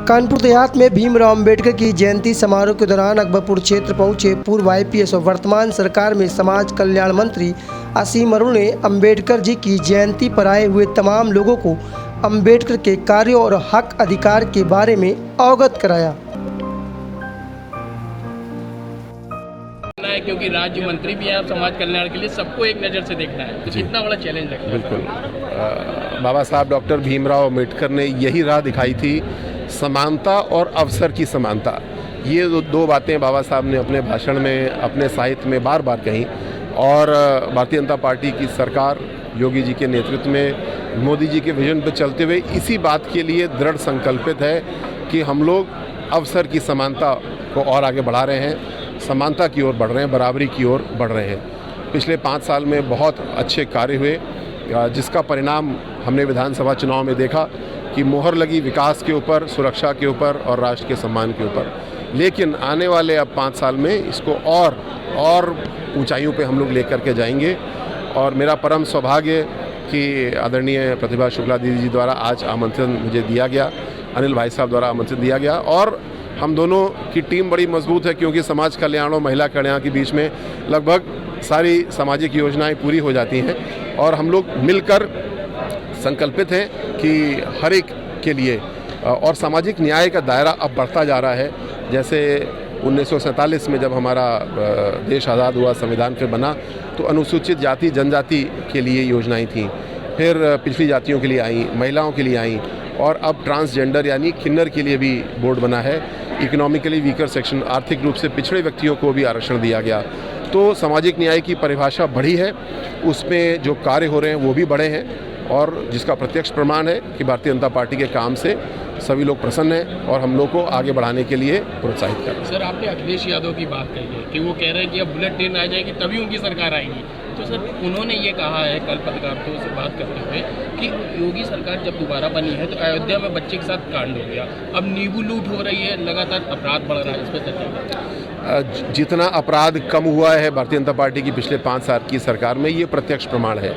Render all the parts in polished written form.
कानपुर देहात में भीमराव अंबेडकर की जयंती समारोह के दौरान अकबरपुर क्षेत्र पहुंचे पूर्व आईपीएस और वर्तमान सरकार में समाज कल्याण मंत्री असीम अरुण ने अंबेडकर जी की जयंती पर आए हुए तमाम लोगों को अंबेडकर के कार्यों और हक अधिकार के बारे में अवगत कराया। क्योंकि राज्य मंत्री भी हैं, आप समाज कल्याण के लिए सबको एक नज़र से देखना है, तो कितना बड़ा चैलेंज लगता है। बिल्कुल, बाबा साहब डॉक्टर भीमराव अम्बेडकर ने यही राह दिखाई थी, समानता और अवसर की समानता। ये दो बातें बाबा साहब ने अपने भाषण में, अपने साहित्य में बार बार कहीं। और भारतीय जनता पार्टी की सरकार योगी जी के नेतृत्व में मोदी जी के विजन पर चलते हुए इसी बात के लिए दृढ़ संकल्पित है कि हम लोग अवसर की समानता को और आगे बढ़ा रहे हैं, समानता की ओर बढ़ रहे हैं, बराबरी की ओर बढ़ रहे हैं। पिछले 5 साल में बहुत अच्छे कार्य हुए, जिसका परिणाम हमने विधानसभा चुनाव में देखा कि मोहर लगी विकास के ऊपर, सुरक्षा के ऊपर और राष्ट्र के सम्मान के ऊपर। लेकिन आने वाले अब 5 साल में इसको और ऊंचाइयों पे हम लोग लेकर के जाएंगे। और मेरा परम सौभाग्य कि आदरणीय प्रतिभा शुक्ला दीदी जी द्वारा आज आमंत्रण मुझे दिया गया, अनिल भाई साहब द्वारा आमंत्रण दिया गया। और हम दोनों की टीम बड़ी मजबूत है, क्योंकि समाज कल्याण और महिला कल्याण के बीच में लगभग सारी सामाजिक योजनाएं पूरी हो जाती हैं। और हम लोग मिलकर संकल्पित हैं कि हर एक के लिए और सामाजिक न्याय का दायरा अब बढ़ता जा रहा है। जैसे 1947 में जब हमारा देश आज़ाद हुआ, संविधान फिर बना, तो अनुसूचित जाति जनजाति के लिए योजनाएं थीं, फिर पिछड़ी जातियों के लिए आई, महिलाओं के लिए आई, और अब ट्रांसजेंडर यानी किन्नर के लिए भी बोर्ड बना है। इकोनॉमिकली वीकर सेक्शन, आर्थिक रूप से पिछड़े व्यक्तियों को भी आरक्षण दिया गया। तो सामाजिक न्याय की परिभाषा बढ़ी है, उसमें जो कार्य हो रहे हैं वो भी बढ़े हैं, और जिसका प्रत्यक्ष प्रमाण है कि भारतीय जनता पार्टी के काम से सभी लोग प्रसन्न हैं और हम लोग को आगे बढ़ाने के लिए प्रोत्साहित कर रहे हैं। सर, आपने अखिलेश यादव की बात कही है कि वो कह रहे हैं कि अब बुलेट ट्रेन आ जाएगी तभी उनकी सरकार आएगी। तो सर, उन्होंने ये कहा है कल पत्रकारों से बात करते हुए कि योगी सरकार जब दोबारा बनी है तो अयोध्या में बच्चे के साथ कांड हो गया, अब नींबू लूट हो रही है, लगातार अपराध बढ़ रहा है। इस पर जितना अपराध कम हुआ है भारतीय जनता पार्टी की पिछले 5 साल की सरकार में, ये प्रत्यक्ष प्रमाण है।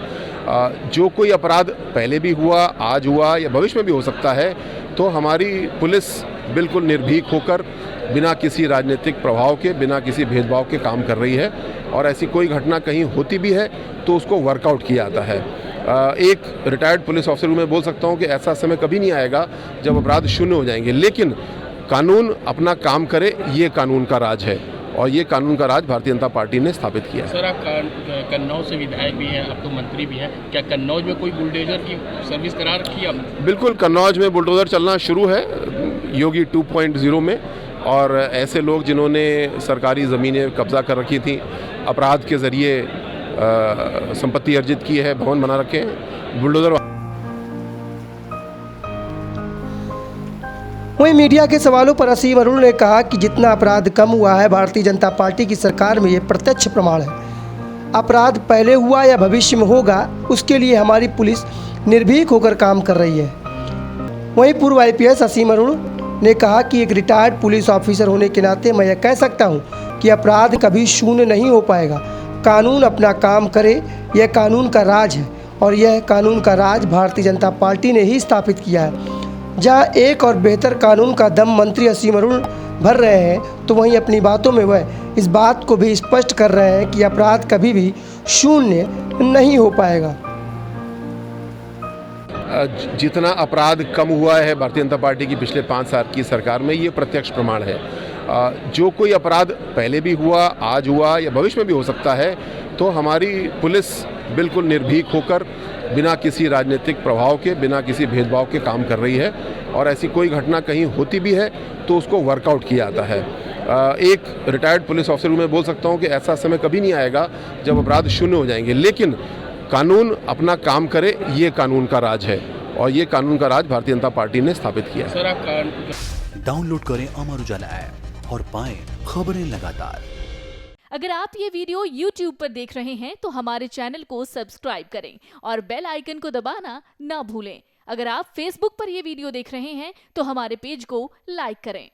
जो कोई अपराध पहले भी हुआ, आज हुआ या भविष्य में भी हो सकता है, तो हमारी पुलिस बिल्कुल निर्भीक होकर, बिना किसी राजनीतिक प्रभाव के, बिना किसी भेदभाव के काम कर रही है। और ऐसी कोई घटना कहीं होती भी है तो उसको वर्कआउट किया जाता है। एक रिटायर्ड पुलिस ऑफिसर मैं बोल सकता हूँ कि ऐसा समय कभी नहीं आएगा जब अपराध शून्य हो जाएंगे, लेकिन कानून अपना काम करे, ये कानून का राज है, और ये कानून का राज भारतीय जनता पार्टी ने स्थापित किया है। सर, आप कन्नौज से विधायक भी हैं, आप तो मंत्री भी हैं, क्या कन्नौज में कोई बुलडोजर की सर्विस करा रखी है आपने? बिल्कुल, कन्नौज में बुलडोजर चलना शुरू है योगी 2.0 में। और ऐसे लोग जिन्होंने सरकारी ज़मीनें कब्जा कर रखी थी, अपराध के ज़रिए संपत्ति अर्जित की है, भवन बना रखे हैं, बुलडोजर। वहीं मीडिया के सवालों पर असीम अरुण ने कहा कि जितना अपराध कम हुआ है भारतीय जनता पार्टी की सरकार में, ये प्रत्यक्ष प्रमाण है। अपराध पहले हुआ या भविष्य में होगा, उसके लिए हमारी पुलिस निर्भीक होकर काम कर रही है। वहीं पूर्व आईपीएस असीम अरुण ने कहा कि एक रिटायर्ड पुलिस ऑफिसर होने के नाते मैं यह कह सकता हूं कि अपराध कभी शून्य नहीं हो पाएगा। कानून अपना काम करे, यह कानून का राज है, और यह कानून का राज भारतीय जनता पार्टी ने ही स्थापित किया है। जहां एक और बेहतर कानून का दम मंत्री असीम अरुण भर रहे हैं, तो वहीं अपनी बातों में वह इस बात को भी स्पष्ट कर रहे हैं कि अपराध कभी भी शून्य नहीं हो पाएगा। जितना अपराध कम हुआ है भारतीय जनता पार्टी की पिछले 5 साल की सरकार में, ये प्रत्यक्ष प्रमाण है। जो कोई अपराध पहले भी हुआ, आज हुआ या भविष्य में भी हो सकता है, तो हमारी पुलिस बिल्कुल निर्भीक होकर, बिना किसी राजनीतिक प्रभाव के, बिना किसी भेदभाव के काम कर रही है। और ऐसी कोई घटना कहीं होती भी है तो उसको वर्कआउट किया जाता है। एक रिटायर्ड पुलिस ऑफिसर मैं बोल सकता हूँ कि ऐसा समय कभी नहीं आएगा जब अपराध शून्य हो जाएंगे, लेकिन कानून अपना काम करे, ये कानून का राज है, और ये कानून का राज भारतीय जनता पार्टी ने स्थापित किया है। सर, आप डाउनलोड करें अमर उजाला ऐप और पाएं खबरें लगातार। अगर आप ये वीडियो YouTube पर देख रहे हैं तो हमारे चैनल को सब्सक्राइब करें और बेल आइकन को दबाना ना भूलें। अगर आप Facebook पर ये वीडियो देख रहे हैं तो हमारे पेज को लाइक करें।